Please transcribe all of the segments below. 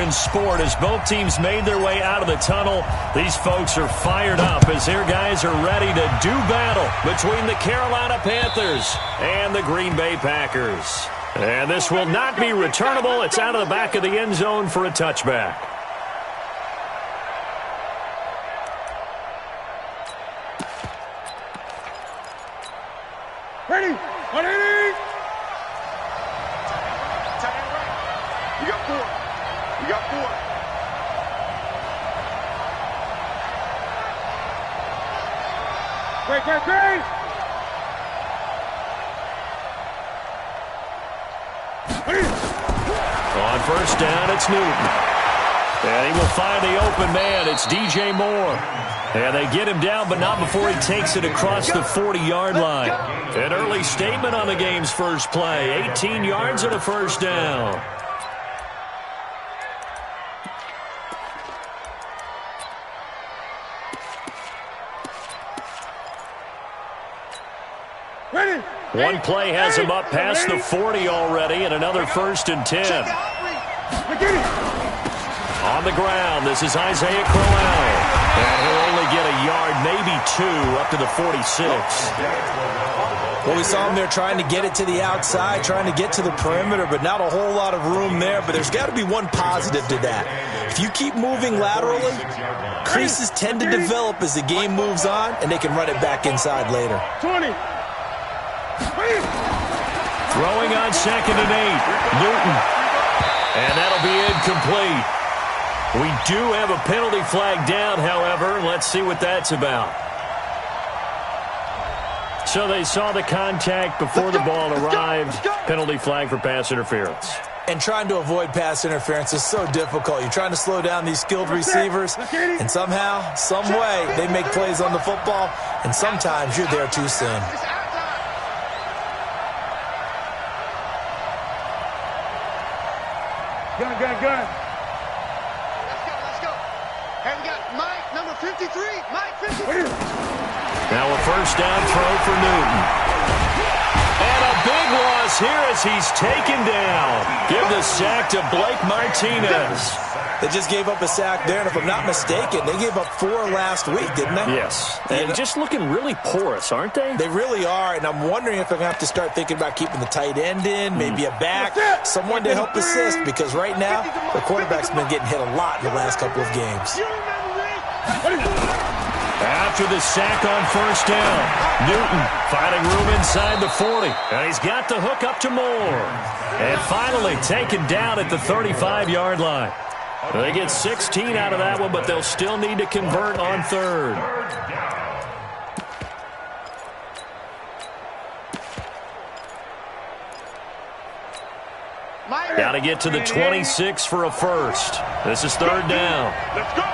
in sport as both teams made their way out of the tunnel. These folks are fired up as their guys are ready to do battle between the Carolina Panthers and the Green Bay Packers. And this will not be returnable. It's out of the back of the end zone for a touchback. Ready? 180! You got 4. You got 4. Great. On first down, it's Newton. And he will find the open man. It's DJ Moore. And they get him down, but not before he takes it across the 40-yard line. An early statement on the game's first play. 18 yards and a first down. One play has him up past the 40 already, and another 1st and 10. On the ground, this is Isaiah Crowell. And he'll only get a yard, maybe 2, up to the 46. Well, we saw him there trying to get it to the outside, trying to get to the perimeter, but not a whole lot of room there. But there's got to be one positive to that. If you keep moving laterally, creases tend to develop as the game moves on, and they can run it back inside later. 20. Throwing on 2nd and 8. Newton. And that'll be incomplete. We do have a penalty flag down, however. Let's see what that's about. So they saw the contact before the ball arrived. Penalty flag for pass interference. And trying to avoid pass interference is so difficult. You're trying to slow down these skilled receivers, and somehow, some way, they make plays on the football, and sometimes you're there too soon. Gun. Let's go. Hey, we got Mike, number 53. Mike, 53. Now a first down throw for Newton. And a big loss here as he's taken down. Give the sack to Blake Martinez. They just gave up a sack there, and if I'm not mistaken, they gave up 4 last week, didn't they? Yes. And just looking really porous, aren't they? They really are, and I'm wondering if they're going to have to start thinking about keeping the tight end in, maybe a back, someone to help assist, because right now, the quarterback's been getting hit a lot in the last couple of games. After the sack on first down, Newton finding room inside the 40. And he's got the hook up to Moore. And finally taken down at the 35-yard line. They get 16 out of that one, but they'll still need to convert on 3rd. Got to get to the 26 for a first. This is 3rd down. Let's go.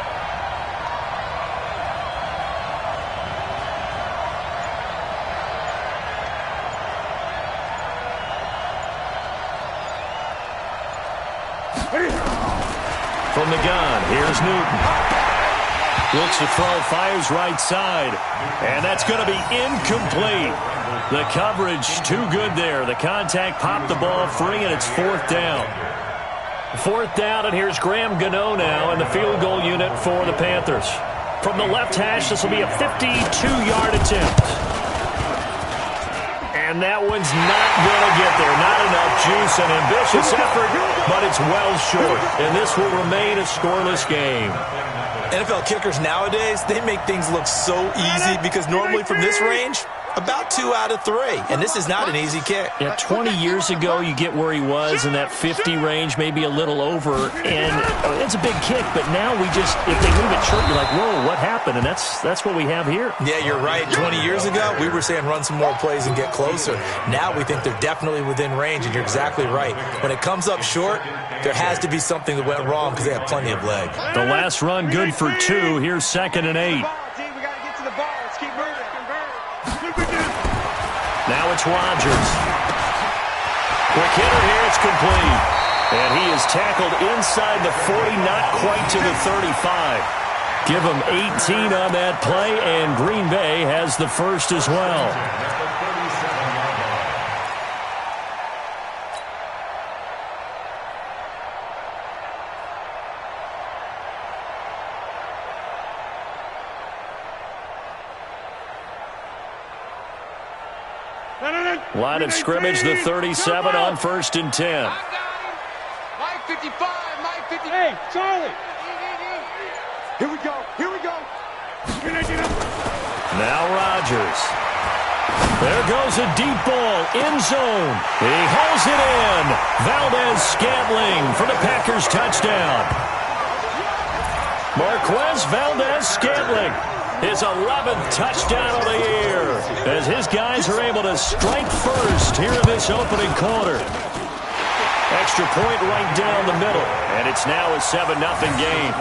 From the gun, here's Newton. Looks to throw, fires right side. And that's going to be incomplete. The coverage too good there. The contact popped the ball free, and it's 4th down. 4th down, and here's Graham Gano now in the field goal unit for the Panthers. From the left hash, this will be a 52-yard attempt. And that one's not going to get there. Not enough juice, an ambitious effort, but it's well short. And this will remain a scoreless game. NFL kickers nowadays, they make things look so easy because normally from this range, about 2 out of 3. And this is not an easy kick. Yeah, 20 years ago, you get where he was in that 50 range, maybe a little over. And it's a big kick, but now we just, if they leave it short, you're like, whoa, what happened? And that's what we have here. Yeah, you're right. 20 years ago, we were saying run some more plays and get closer. Now we think they're definitely within range, and you're exactly right. When it comes up short, there has to be something that went wrong because they have plenty of leg. The last run good for 2. Here's 2nd and 8. Now it's Rodgers. Quick hitter here, it's complete. And he is tackled inside the 40, not quite to the 35. Give him 18 on that play, and Green Bay has the first as well. Line of scrimmage, the 37 on 1st and 10. Mike 55, Mike 55. Hey, Charlie. Here we go. Here we go. Now Rodgers. There goes a deep ball, end zone. He hauls it in. Valdez-Scantling for the Packers touchdown. Marquez Valdez-Scantling, his 11th touchdown of the year, as his guys are able to strike first here in this opening quarter. Extra point right down the middle, and it's now a 7-0 game.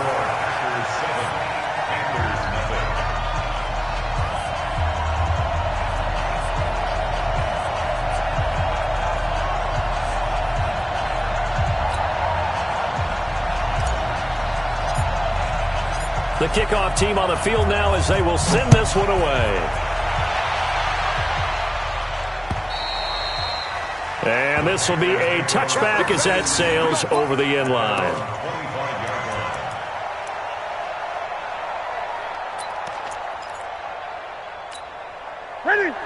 The kickoff team on the field now as they will send this one away. And this will be a touchback as that sails over the end line.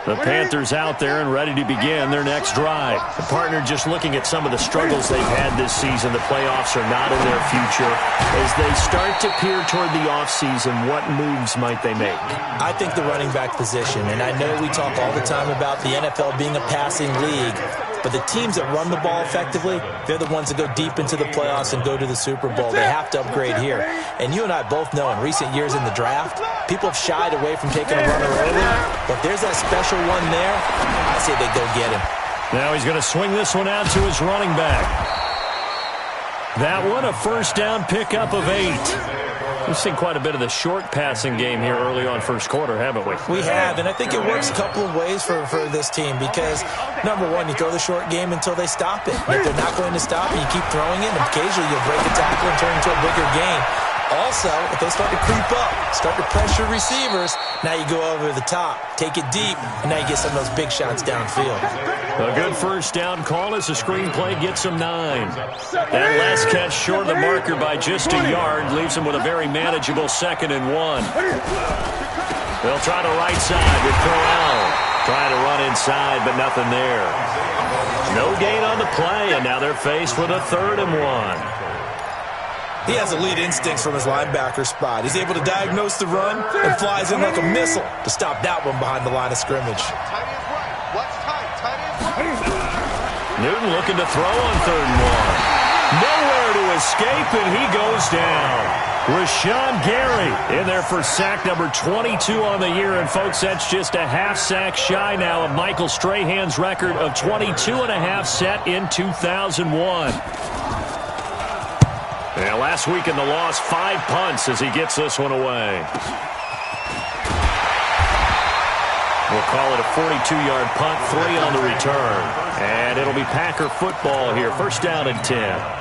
The Panthers out there and ready to begin their next drive. The partner just looking at some of the struggles they've had this season. The playoffs are not in their future. As they start to peer toward the offseason, what moves might they make? I think the running back position, and I know we talk all the time about the NFL being a passing league, but the teams that run the ball effectively, they're the ones that go deep into the playoffs and go to the Super Bowl. They have to upgrade here. And you and I both know in recent years in the draft, people have shied away from taking a runner early. But there's that special one there, I say they go get him. Now he's going to swing this one out to his running back. That one, a first down pickup of 8. We've seen quite a bit of the short passing game here early on first quarter, haven't we? We have, and I think it works a couple of ways for this team because, number one, you throw the short game until they stop it. And if they're not going to stop it, you keep throwing it, and occasionally you'll break a tackle and turn into a bigger gain. Also, if they start to creep up, start to pressure receivers, now you go over the top, take it deep, and now you get some of those big shots downfield. A good first down call as the screenplay gets him 9. That last catch short of the marker by just a yard leaves him with a very manageable 2nd and 1. They'll try the right side with Corral. Trying to run inside, but nothing there. No gain on the play, and now they're faced with a 3rd and 1. He has elite instincts from his linebacker spot. He's able to diagnose the run and flies in like a missile to stop that one behind the line of scrimmage. Tight end's right. What's tight? Tight end's right. Newton looking to throw on 3rd and 1. Nowhere to escape, and he goes down. Rashawn Gary in there for sack number 22 on the year. And, folks, that's just a half sack shy now of Michael Strahan's record of 22.5 set in 2001. Yeah, last week in the loss, 5 punts as he gets this one away. We'll call it a 42-yard punt, 3 on the return. And it'll be Packer football here, first down and 10.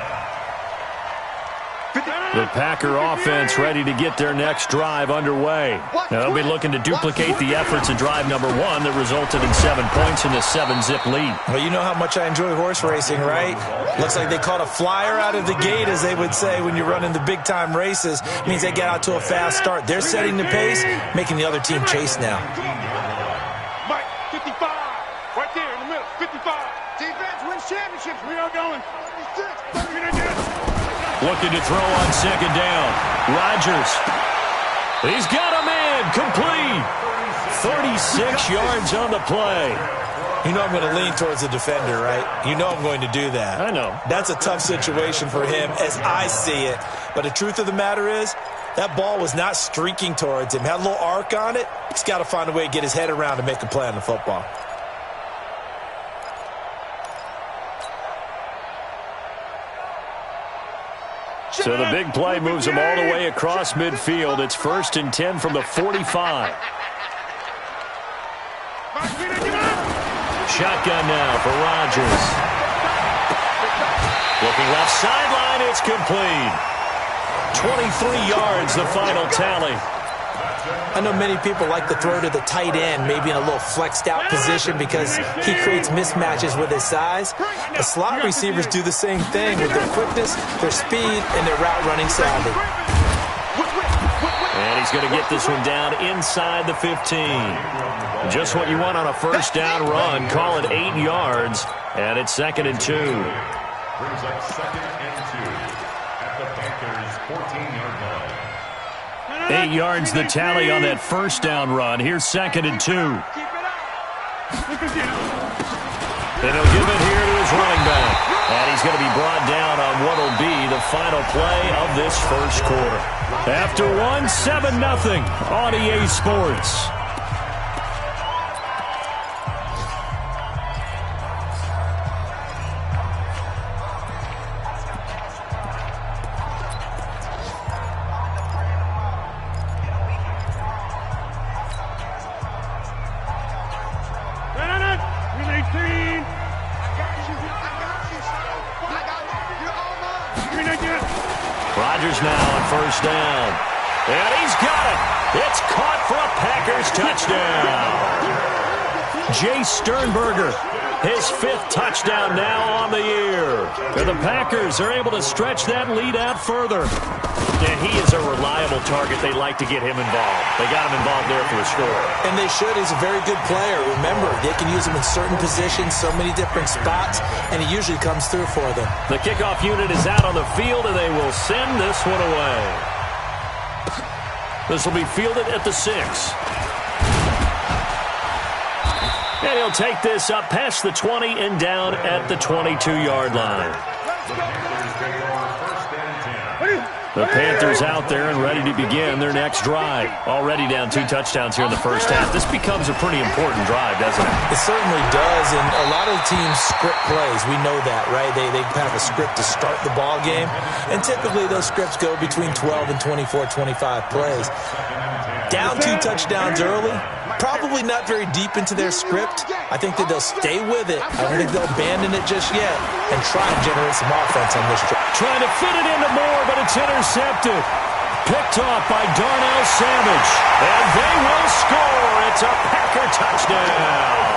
The Packer offense ready to get their next drive underway. Now, they'll be looking to duplicate the efforts of drive number 1 that resulted in 7 points in the 7-zip lead. Well, you know how much I enjoy horse racing, right? Looks like they caught a flyer out of the gate, as they would say when you're running the big-time races. It means they get out to a fast start. They're setting the pace, making the other team chase now. Mike, 55. Right there in the middle, 55. Defense wins championships. We are going. 36. Looking to throw on 2nd down. Rodgers. He's got him in. Complete. 36 yards on the play. You know I'm going to lean towards the defender, right? You know I'm going to do that. I know. That's a tough situation for him as I see it. But the truth of the matter is, that ball was not streaking towards him. Had a little arc on it. He's got to find a way to get his head around and make a play on the football. So the big play moves him all the way across midfield. It's 1st and 10 from the 45. Shotgun now for Rodgers. Looking left sideline, it's complete. 23 yards, the final tally. I know many people like to throw to the tight end, maybe in a little flexed out position because he creates mismatches with his size. The slot receivers do the same thing with their quickness, their speed, and their route running savvy. And he's going to get this one down inside the 15. Just what you want on a first down run. Call it 8 yards, and it's 2nd and 2. Brings up 2nd and 2 at the Panthers' 14-yard line. 8 yards the tally on that first down run. Here's 2nd and 2. And he'll give it here to his running back. And he's going to be brought down on what will be the final play of this first quarter. After one, 7-0 on EA Sports. Rodgers now on first down. And he's got it. It's caught for a Packers touchdown. Jay Sternberger, his 5th touchdown now on the year. And the Packers are able to stretch that lead out further. And he is a reliable target. They like to get him involved. They got him involved there for a score. And they should. He's a very good player. Remember, they can use him in certain positions, so many different spots, and he usually comes through for them. The kickoff unit is out on the field, and they will send this one away. This will be fielded at the 6. And he'll take this up past the 20 and down at the 22-yard line. The Panthers out there and ready to begin their next drive. Already down 2 touchdowns here in the first half. This becomes a pretty important drive, doesn't it? It certainly does, and a lot of the teams script plays. We know that, right? They have a script to start the ball game, and typically those scripts go between 12 and 24, 25 plays. Down 2 touchdowns early, probably not very deep into their script. I think that they'll stay with it. I don't think they'll abandon it just yet and try and generate some offense on this drive. Trying to fit it into Moore, but it's intercepted. Picked off by Darnell Savage. And they will score. It's a Packer touchdown.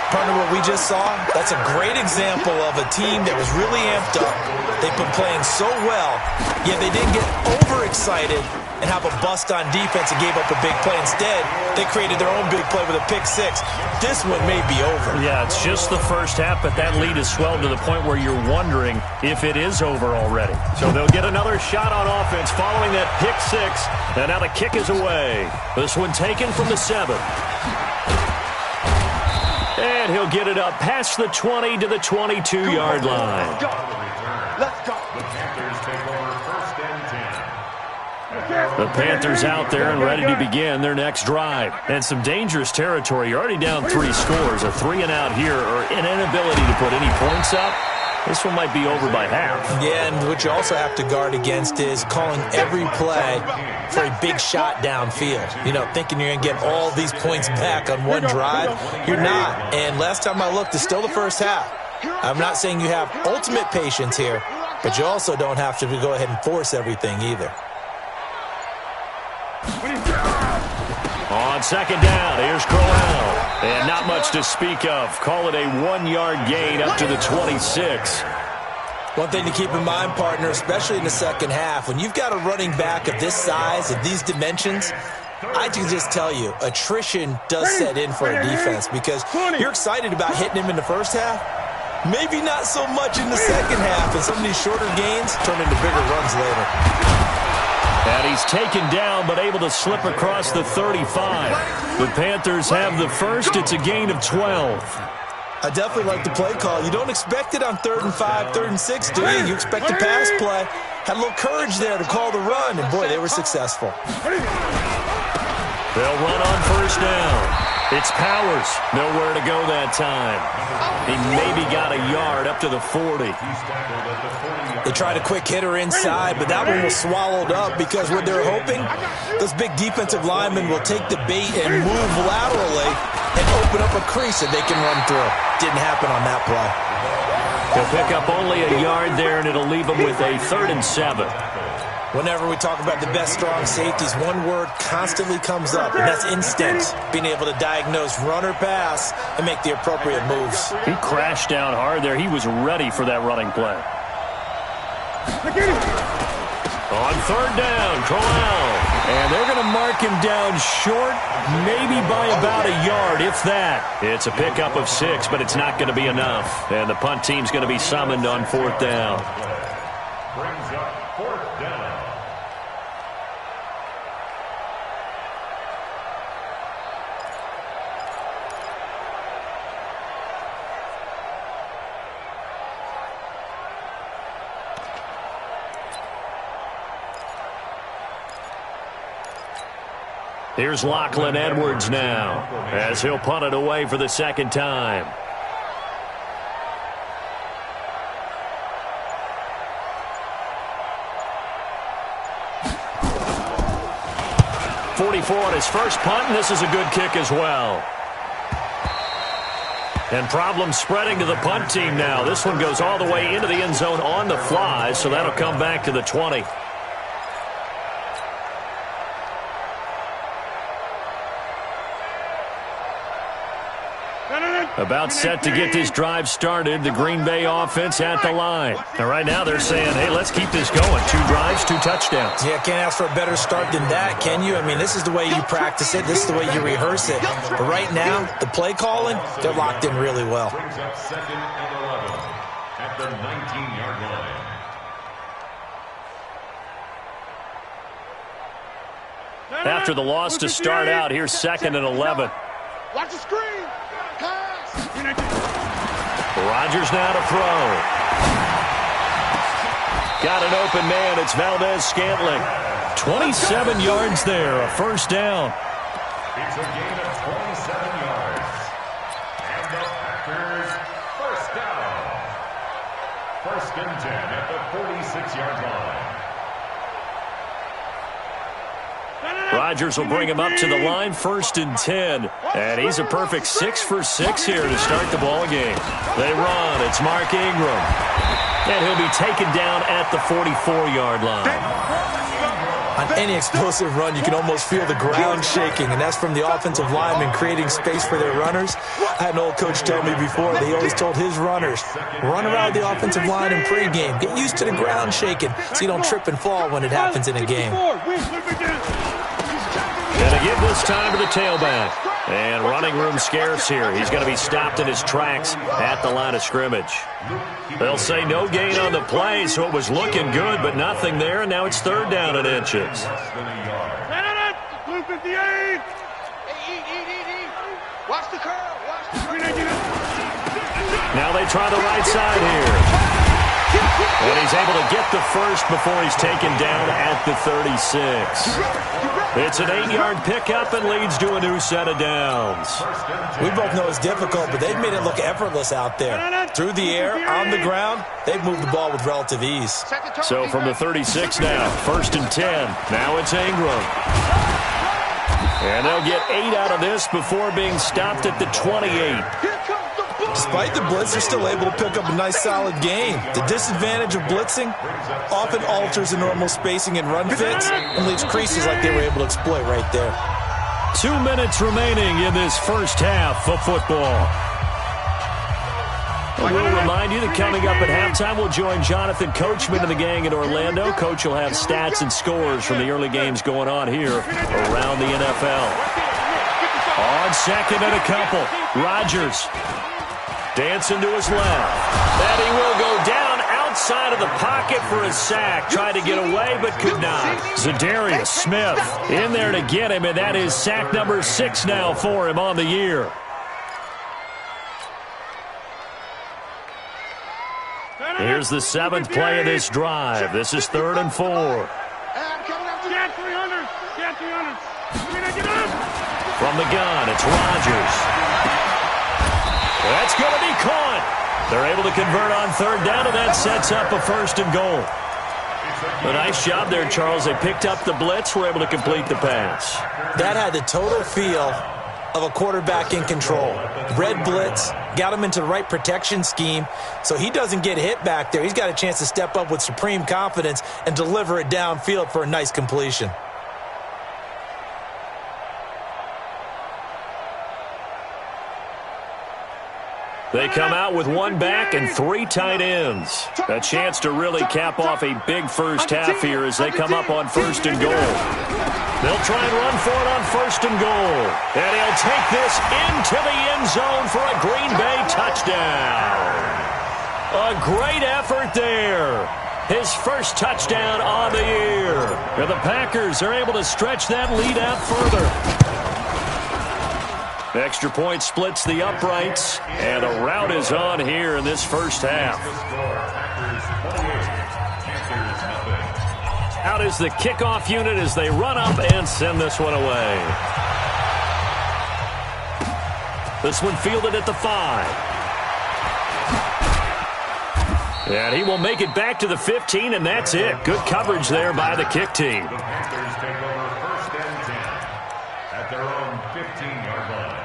Partner, what we just saw, that's a great example of a team that was really amped up. They've been playing so well, yet they didn't get overexcited and have a bust on defense and gave up a big play. Instead, they created their own big play with a pick 6. This one may be over. Yeah, it's just the first half, but that lead has swelled to the point where you're wondering if it is over already. So they'll get another shot on offense following that pick 6, and now the kick is away. This one taken from the 7. And he'll get it up past the 20 to the 22-yard line. Let's go. The Panthers out there and ready to begin their next drive. And some dangerous territory. You're already down 3 scores. A 3-and-out here or an inability to put any points up. This one might be over by half. Yeah, and what you also have to guard against is calling every play for a big shot downfield. You know, thinking you're going to get all these points back on one drive. You're not. And last time I looked, it's still the first half. I'm not saying you have ultimate patience here, but you also don't have to go ahead and force everything either. On second down, here's Crowell. And not much to speak of. Call it a 1-yard gain up to the 26. One thing to keep in mind, partner, especially in the second half, when you've got a running back of this size, of these dimensions, I can just tell you, attrition does set in for a defense because you're excited about hitting him in the first half. Maybe not so much in the second half, and some of these shorter gains turn into bigger runs later. And he's taken down, but able to slip across the 35. The Panthers have the first. It's a gain of 12. I definitely like the play call. You don't expect it on 3rd and 5, 3rd and 6, do you? You expect a pass play. Had a little courage there to call the run, and boy, they were successful. They'll run on first down. It's Powers. Nowhere to go that time. He maybe got a yard up to the 40. They tried a quick hitter inside, but that one was swallowed up because what they're hoping, those big defensive linemen will take the bait and move laterally and open up a crease that they can run through. Didn't happen on that play. He'll pick up only a yard there, and it'll leave him with a 3rd and 7. Whenever we talk about the best strong safeties, one word constantly comes up, and that's instinct. Being able to diagnose run or pass and make the appropriate moves. He crashed down hard there. He was ready for that running play. On 3rd down, Crowell. And they're going to mark him down short, maybe by about a yard, if that. It's a pickup of 6, but it's not going to be enough. And the punt team's going to be summoned on 4th down. Brings up 4th down. Here's Lachlan Edwards now, as he'll punt it away for the 2nd time. .44 on his first punt, and this is a good kick as well. And problems spreading to the punt team now. This one goes all the way into the end zone on the fly, so that'll come back to the 20. About set to get this drive started, the Green Bay offense at the line. And right now they're saying, hey, let's keep this going. 2 drives, 2 touchdowns. Yeah, can't ask for a better start than that, can you? I mean, this is the way you practice it. This is the way you rehearse it. But right now, the play calling, they're locked in really well. Brings up 2nd and 11 at the 19-yard line. After the loss to start out, here's 2nd and 11. Watch the screen. Rodgers now to throw. Got an open man. It's Valdez-Scantling. 27 yards there, a 1st down. It's a gain of 27 yards. And the Packers, 1st down. 1st and 10 at the 46-yard line. Rodgers will bring him up to the line, 1st and 10. And he's a perfect 6 for 6 here to start the ball game. They run. It's Mark Ingram. And he'll be taken down at the 44-yard line. On any explosive run, you can almost feel the ground shaking, and that's from the offensive linemen creating space for their runners. I had an old coach tell me before, they always told his runners, run around the offensive line in pregame. Get used to the ground shaking so you don't trip and fall when it happens in a game. And to give this time to the tailback. And running room scarce here. He's going to be stopped in his tracks at the line of scrimmage. They'll say no gain on the play, so it was looking good, but nothing there, and now it's 3rd down and inches. Blue 58. Hey, eat. Watch the curl. Watch the curl. Now they try the right side here. And he's able to get the first before he's taken down at the 36. It's an 8-yard pickup and leads to a new set of downs. We both know it's difficult, but they've made it look effortless out there. Through the air, on the ground, they've moved the ball with relative ease. So from the 36 now, 1st and 10. Now it's Ingram. And they'll get 8 out of this before being stopped at the 28. Despite the blitz, they're still able to pick up a nice solid gain. The disadvantage of blitzing often alters the normal spacing and run fits and leaves creases like they were able to exploit right there. 2 minutes remaining in this first half of football. We'll remind you that coming up at halftime, we'll join Jonathan Coachman and the gang in Orlando. Coach will have stats and scores from the early games going on here around the NFL. On 2nd and a couple, Rodgers dancing to his left. And he will go down outside of the pocket for a sack. Tried to get away, but could not. Zadarius Smith in there to get him, and that is sack number 6 now for him on the year. Here's the 7th play of this drive. This is 3rd and 4. From the gun, it's Rodgers. That's going to be caught. They're able to convert on 3rd down, and that sets up a 1st and goal. A nice job there, Charles. They picked up the blitz, were able to complete the pass. That had the total feel of a quarterback in control. Red blitz, got him into the right protection scheme, so he doesn't get hit back there. He's got a chance to step up with supreme confidence and deliver it downfield for a nice completion. They come out with one back and 3 tight ends. A chance to really cap off a big first half here as they come up on 1st and goal. They'll try and run for it on 1st and goal. And he'll take this into the end zone for a Green Bay touchdown. A great effort there. His first touchdown on the year. And the Packers are able to stretch that lead out further. Extra point splits the uprights, and a rout is on here in this first half. Out is the kickoff unit as they run up and send this one away. This one fielded at the 5. And he will make it back to the 15, and that's it. Good coverage there by the kick team. The Panthers take over 1st and 10 at their own 15-yard line.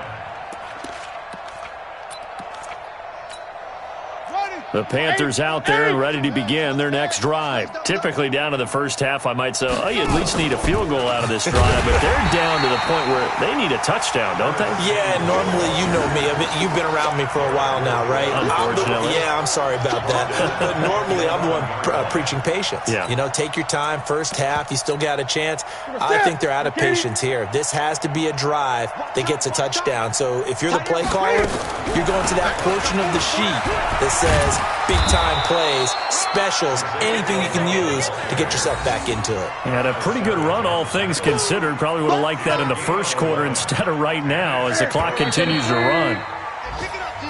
The Panthers out there and ready to begin their next drive. Typically down to the first half, I might say, oh, you at least need a field goal out of this drive. But they're down to the point where they need a touchdown, don't they? Yeah, normally, you know me. I mean, you've been around me for a while now, right? Unfortunately. I'm sorry about that. But normally, I'm the one preaching patience. Yeah. You know, take your time. First half, you still got a chance. I think they're out of patience here. This has to be a drive that gets a touchdown. So if you're the play caller, you're going to that portion of the sheet that says big-time plays, specials, anything you can use to get yourself back into it. And a pretty good run, all things considered. Probably would have liked that in the first quarter instead of right now as the clock continues to run.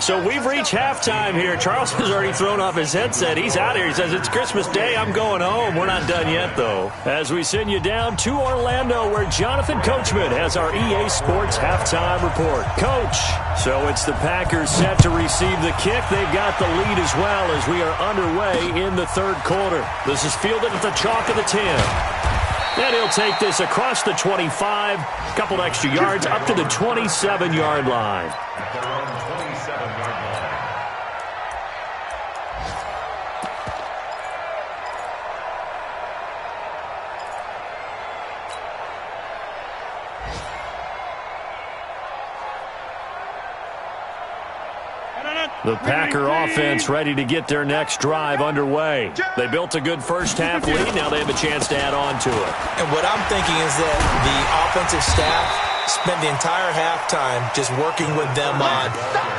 So we've reached halftime here. Charles has already thrown off his headset. He's out here. He says, it's Christmas Day. I'm going home. We're not done yet, though. As we send you down to Orlando, where Jonathan Coachman has our EA Sports halftime report. Coach, so it's the Packers set to receive the kick. They've got the lead as well as we are underway in the 3rd quarter. This is fielded at the chalk of the 10. And he'll take this across the 25, a couple extra yards, up to the 27-yard line. At their own 27-yard line. The Packer offense ready to get their next drive underway. They built a good first half lead. Now they have a chance to add on to it. And what I'm thinking is that the offensive staff spent the entire halftime just working with them on,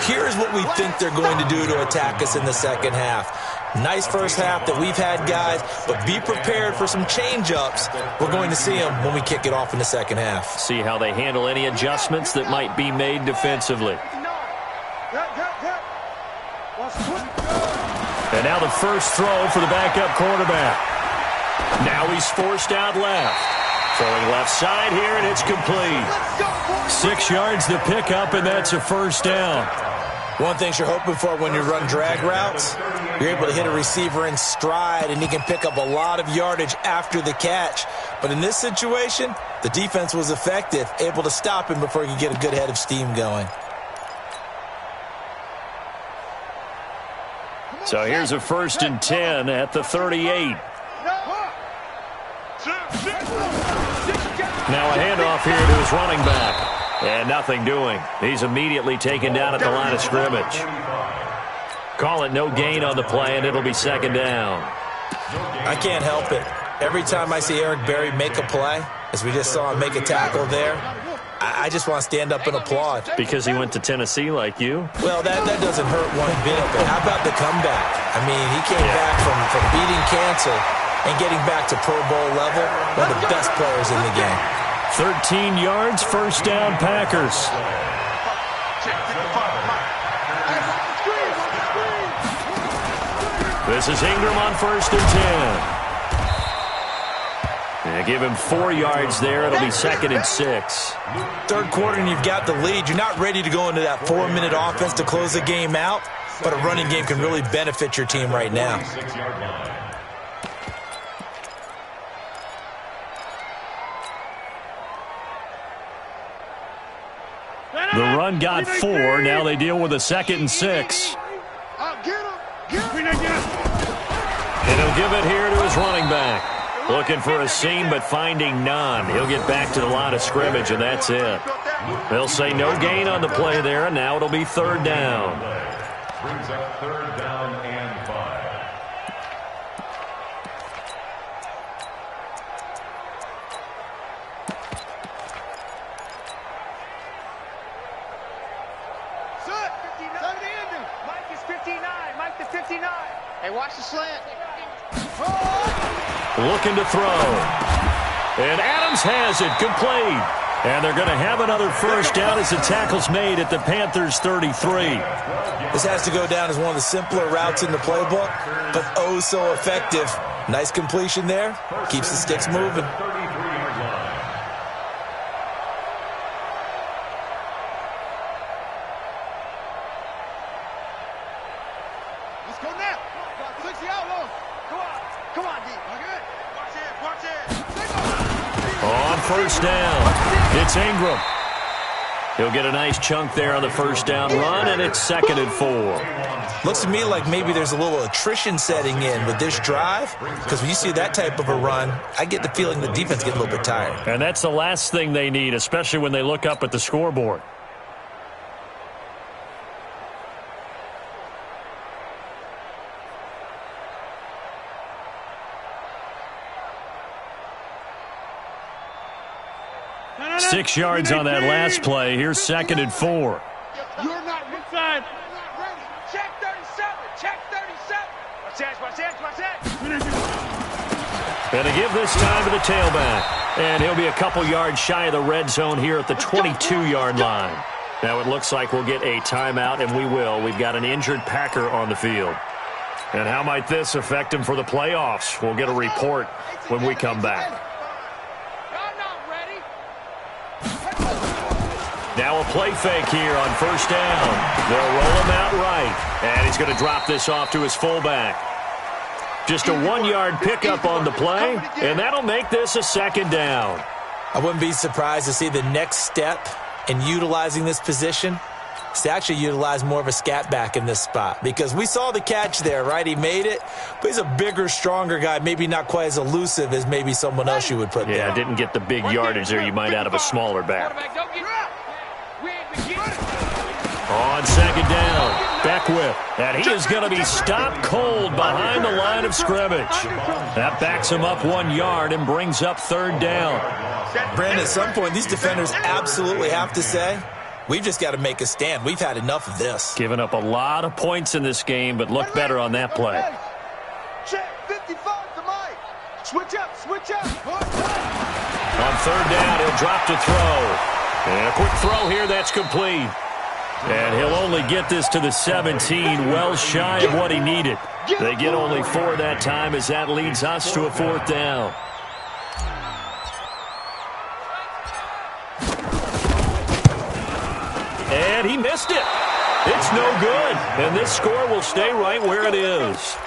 here's what we think they're going to do to attack us in the second half. Nice first half that we've had, guys, but be prepared for some change-ups. We're going to see them when we kick it off in the second half. See how they handle any adjustments that might be made defensively. And now the first throw for the backup quarterback. Now he's forced out left. Throwing left side here, and it's complete. 6 yards the pickup, and that's a first down. One thing you're hoping for when you run drag routes, you're able to hit a receiver in stride, and he can pick up a lot of yardage after the catch. But in this situation, the defense was effective, able to stop him before he could get a good head of steam going. So here's a 1st and 10 at the 38. Now a handoff here to his running back. And nothing doing. He's immediately taken down at the line of scrimmage. Call it no gain on the play, and it'll be 2nd down. I can't help it. Every time I see Eric Berry make a play, as we just saw him make a tackle there, I just want to stand up and applaud. Because he went to Tennessee like you? Well, that doesn't hurt one bit, but how about the comeback? I mean, he came back from beating cancer and getting back to Pro Bowl level, one of the best players in the game. 13 yards, first down, Packers. This is Ingram on 1st and 10. And give him 4 yards there. It'll be 2nd and 6. 3rd quarter and you've got the lead. You're not ready to go into that 4-minute offense to close the game out, but a running game can really benefit your team right now. The run got 4. Now they deal with a 2nd and 6. And he'll give it here to his running back. Looking for a seam, but finding none. He'll get back to the line of scrimmage, and that's it. They'll say no gain on the play there, and now it'll be 3rd down. Brings up 3rd down and 5. Mike is 59. Mike the 59. Hey, watch the slant. Looking to throw. And Adams has it, complete. And they're going to have another first down as the tackle's made at the Panthers' 33. This has to go down as one of the simpler routes in the playbook, but oh so effective. Nice completion there. Keeps the sticks moving. Let's go now. 60 out low. Come on, D. Watch it. On first down, it's Ingram. He'll get a nice chunk there on the first down run, and it's 2nd and 4. Looks to me like maybe there's a little attrition setting in with this drive, because when you see that type of a run, I get the feeling the defense gets a little bit tired. And that's the last thing they need, especially when they look up at the scoreboard. No. 6 yards on that last play. Here's 2nd and 4. You're not inside. You're not ready. Check 37. Check 37. Watch that. And to give this time to the tailback. And he'll be a couple yards shy of the red zone here at the 22-yard line. Now it looks like we'll get a timeout, and we will. We've got an injured Packer on the field. And how might this affect him for the playoffs? We'll get a report when we come back. Now a play fake here on first down. They'll roll him out right. And he's going to drop this off to his fullback. Just a 1-yard pickup on the play, and that'll make this a 2nd down. I wouldn't be surprised to see the next step in utilizing this position is to actually utilize more of a scat back in this spot, because we saw the catch there, right? He made it, but he's a bigger, stronger guy, maybe not quite as elusive as maybe someone else you would put there. Yeah, didn't get the big yardage there you might out of a smaller back. On 2nd down, Beckwith, and he is going to be stopped cold behind the line of scrimmage. That backs him up 1 yard and brings up 3rd down. Brandon, at some point, these defenders absolutely have to say, we've just got to make a stand. We've had enough of this. Giving up a lot of points in this game, but look better on that play. Check 55 to Mike. Switch up. On 3rd down, he'll drop to throw. And a quick throw here, that's complete. And he'll only get this to the 17, well shy of what he needed. They get only 4 that time, as that leads us to a 4th down. And he missed it. It's no good. And this score will stay right where it is.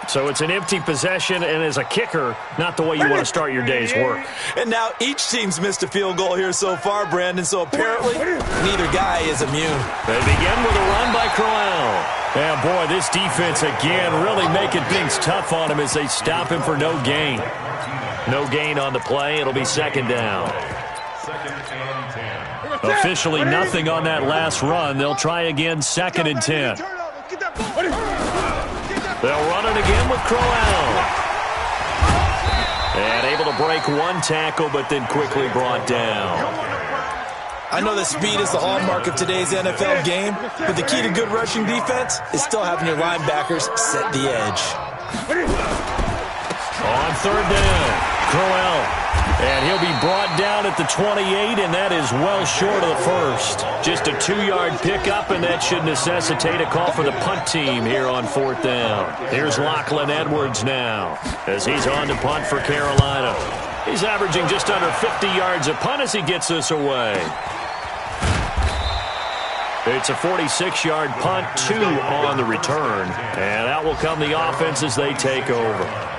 So it's an empty possession, and as a kicker, not the way you want to start your day's work. And now each team's missed a field goal here so far, Brandon, so apparently neither guy is immune. They begin with a run by Crowell. And boy, this defense again really making things tough on him as they stop him for no gain. No gain on the play. It'll be 2nd down. 2nd and 10. Officially nothing on that last run. They'll try again, 2nd and 10. They'll run it again with Crowell. And able to break 1 tackle, but then quickly brought down. I know that speed is the hallmark of today's NFL game, but the key to good rushing defense is still having your linebackers set the edge. On 3rd down, Crowell. And he'll be brought down at the 28, and that is well short of the first. Just a 2-yard pickup, and that should necessitate a call for the punt team here on 4th down. Here's Lachlan Edwards now, as he's on to punt for Carolina. He's averaging just under 50 yards a punt as he gets this away. It's a 46-yard punt, 2 on the return. And out will come the offense as they take over.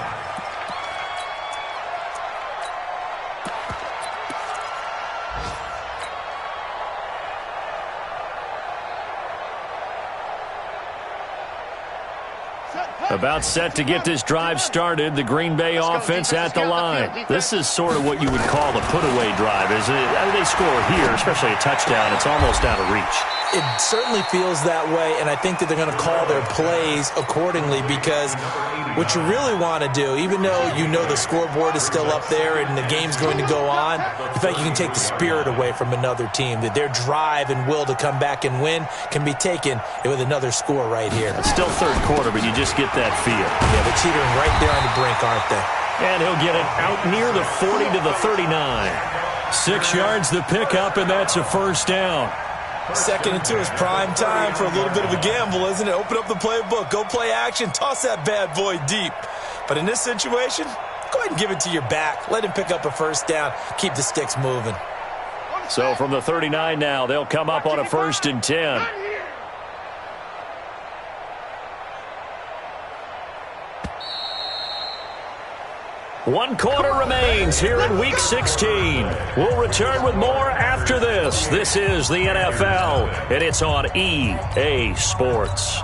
About set to get this drive started, the Green Bay offense at the line. This is sort of what you would call the put-away drive, isn't it? I mean, they score here, especially a touchdown. It's almost out of reach. It certainly feels that way, and I think that they're going to call their plays accordingly, because what you really want to do, even though you know the scoreboard is still up there and the game's going to go on, in fact, you can take the spirit away from another team, that their drive and will to come back and win can be taken with another score right here. It's still third quarter, but you just get that feel. Yeah, they're teetering right there on the brink, aren't they? And he'll get it out near the 40 to the 39. 6 yards the pickup, and that's a first down. 2nd and 2 is prime time for a little bit of a gamble, isn't it? Open up the playbook, go play action, toss that bad boy deep. But in this situation, go ahead and give it to your back. Let him pick up a first down. Keep the sticks moving. So from the 39 now, they'll come up on a 1st and 10. One quarter remains here in Week 16. We'll return with more after this. This is the NFL, and it's on EA Sports.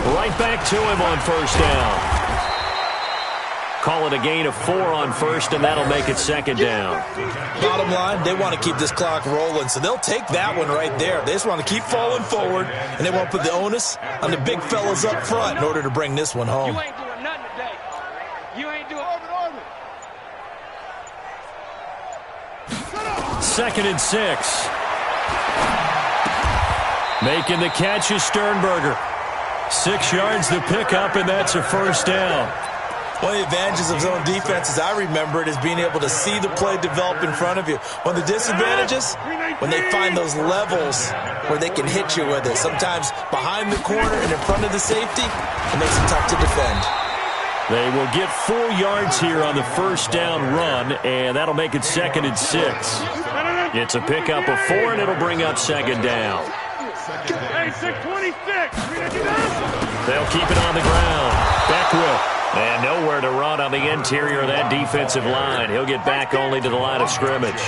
Right back to him on first down. Call it a gain of 4 on first, and that'll make it 2nd down. Bottom line, they want to keep this clock rolling, so they'll take that one right there. They just want to keep falling forward, and they want to put the onus on the big fellas up front in order to bring this one home. You ain't doing nothing today. You ain't doing orbit. 2nd and 6. Making the catch is Sternberger. 6 yards the pickup, and that's a first down. One of the advantages of zone defense, as I remember it, is being able to see the play develop in front of you. One of the disadvantages, when they find those levels where they can hit you with it. Sometimes behind the corner and in front of the safety, it makes it tough to defend. They will get 4 yards here on the first down run, and that'll make it 2nd and 6. It's a pickup of 4, and it'll bring up 2nd down. Hey, 626. They'll keep it on the ground. Beckwith. And nowhere to run on the interior of that defensive line. He'll get back only to the line of scrimmage.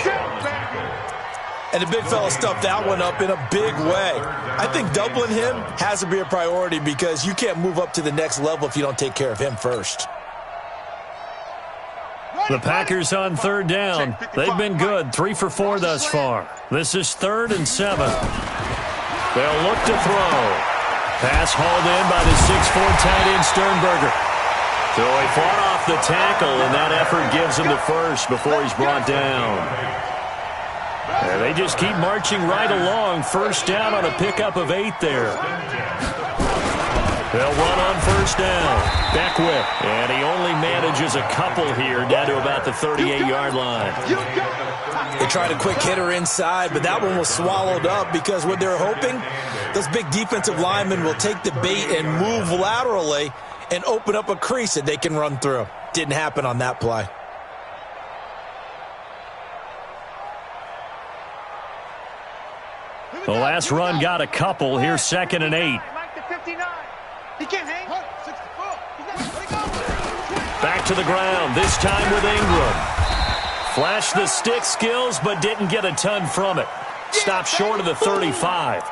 And the big fella stuffed that one up in a big way. I think doubling him has to be a priority, because you can't move up to the next level if you don't take care of him first. The Packers on 3rd down. They've been good, 3 for 4 thus far. This is 3rd and 7. They'll look to throw. Pass hauled in by the 6'4" tight end Sternberger. So he fought off the tackle, and that effort gives him the first before he's brought down. And they just keep marching right along. First down on a pickup of 8 there. They'll run on first down. Beckwith. And he only manages a couple here down to about the 38-yard line. They tried a quick hitter inside, but that one was swallowed up, because what they're hoping, those big defensive linemen will take the bait and move laterally and open up a crease that they can run through. Didn't happen on that play. The last run got a couple. Here's 2nd and 8. He can't hang. Back to the ground, this time with Ingram. Flashed the stick skills, but didn't get a ton from it. Stopped short of the 35.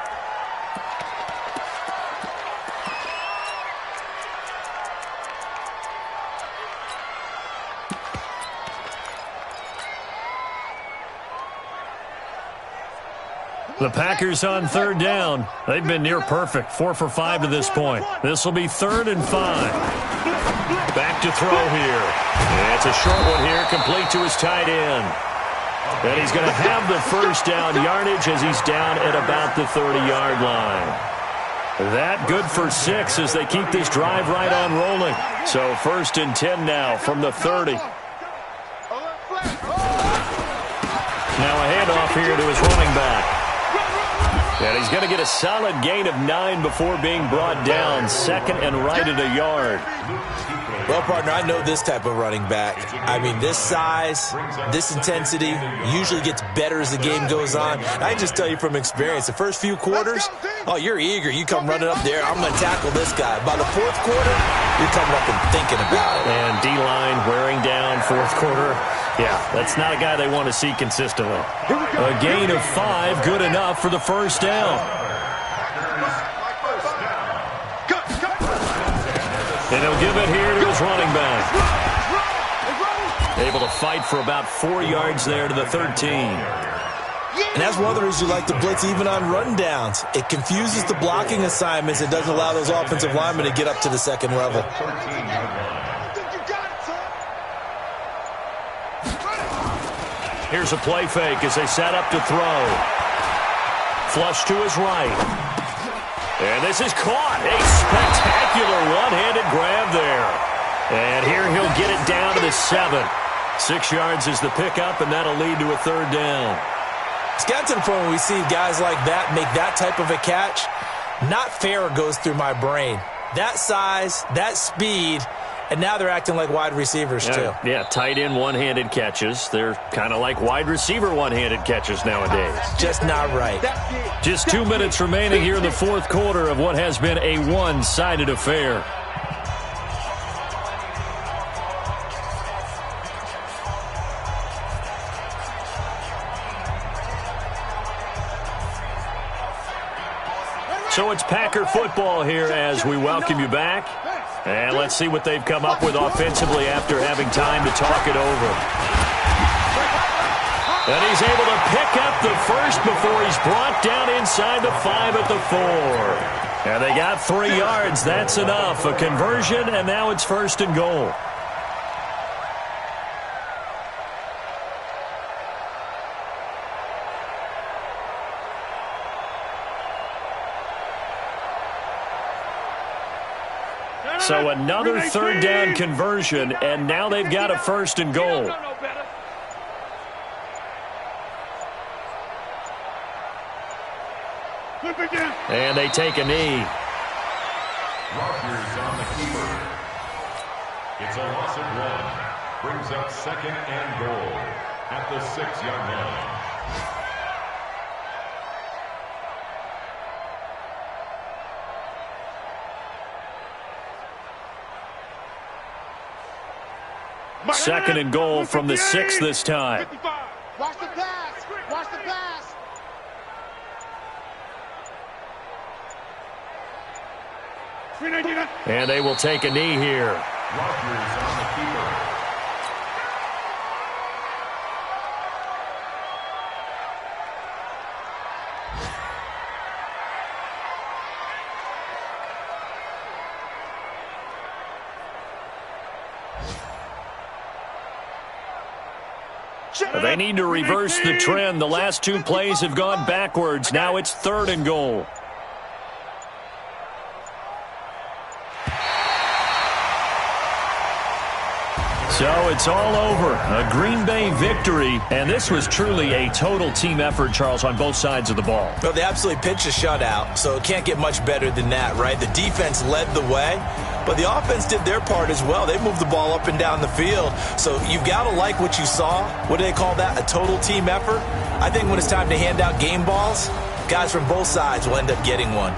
The Packers on 3rd down. They've been near perfect, 4 for 5 to this point. This will be 3rd and 5. Back to throw here. And it's a short one here, complete to his tight end. And he's going to have the first down yardage as he's down at about the 30-yard line. That good for 6 as they keep this drive right on rolling. So 1st and 10 now from the 30. Now a handoff here to his running back. And he's going to get a solid gain of 9 before being brought down. 2nd and right at a yard. Well, partner, I know this type of running back. I mean, this size, this intensity usually gets better as the game goes on. I just tell you from experience, the first few quarters, oh, you're eager. You come running up there, I'm going to tackle this guy. By the 4th quarter, you're coming up and thinking about it. And D-line wearing down fourth quarter. Yeah, that's not a guy they want to see consistently. A gain of 5, good enough for the first down. And he'll give it here to his running back. Able to fight for about 4 yards there to the 13. And that's one of the reasons you like to blitz even on run downs. It confuses the blocking assignments. It doesn't allow those offensive linemen to get up to the second level. Here's a play fake as they set up to throw. Flush to his right. And this is caught. A spectacular one-handed grab there. And here he'll get it down to the 7. 6 yards is the pickup, and that'll lead to a third down. It's gotten to the point where we see guys like that make that type of a catch. Not fair goes through my brain. That size, that speed, and now they're acting like wide receivers too. Yeah, tight end one-handed catches. They're kind of like wide receiver one-handed catches nowadays. Just not right. Just 2 minutes remaining here in the fourth quarter of what has been a one-sided affair. So it's Packer football here as we welcome you back. And let's see what they've come up with offensively after having time to talk it over. And he's able to pick up the first before he's brought down inside the 5 at the 4. And they got 3 yards. That's enough. A conversion, and now it's 1st and goal. So another third down conversion, and now they've got a 1st and goal. And they take a knee. Rodgers on the keeper. It's a loss of 1. Brings up 2nd and goal at the 6-yard line. Second and goal from the 6 this time. Watch the pass. Watch the pass. And they will take a knee here. Rodgers on the keeper. They need to reverse the trend. The last 2 plays have gone backwards. Now it's 3rd and goal. So it's all over. A Green Bay victory. And this was truly a total team effort, Charles, on both sides of the ball. Well, they absolutely pitched a shutout, so it can't get much better than that, right? The defense led the way, but the offense did their part as well. They moved the ball up and down the field. So you've got to like what you saw. What do they call that? A total team effort? I think when it's time to hand out game balls, guys from both sides will end up getting one.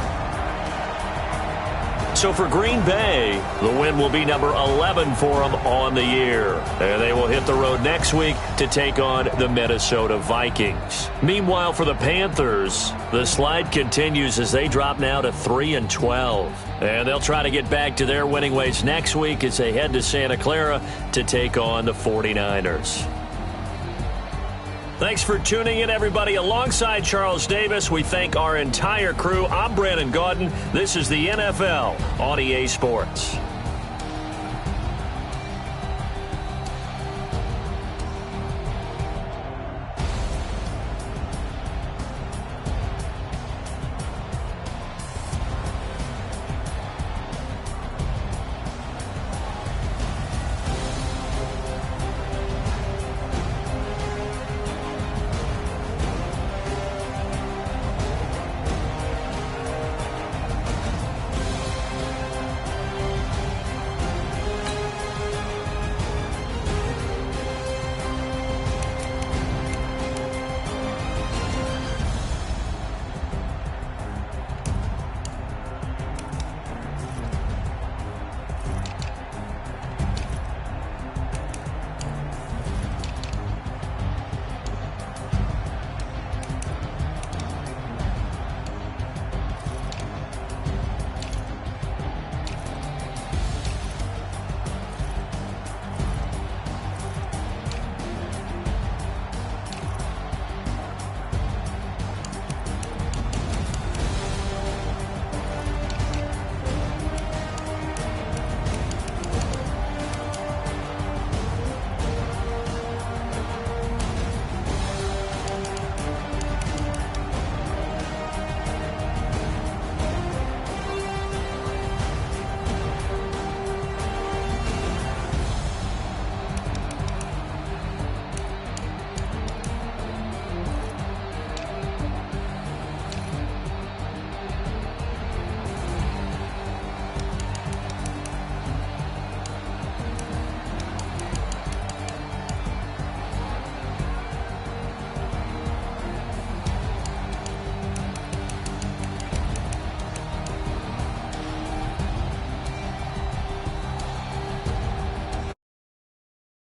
So for Green Bay, the win will be number 11 for them on the year. And they will hit the road next week to take on the Minnesota Vikings. Meanwhile, for the Panthers, the slide continues as they drop now to 3-12. And they'll try to get back to their winning ways next week as they head to Santa Clara to take on the 49ers. Thanks for tuning in, everybody. Alongside Charles Davis, we thank our entire crew. I'm Brandon Gaudin. This is the NFL on EA Sports.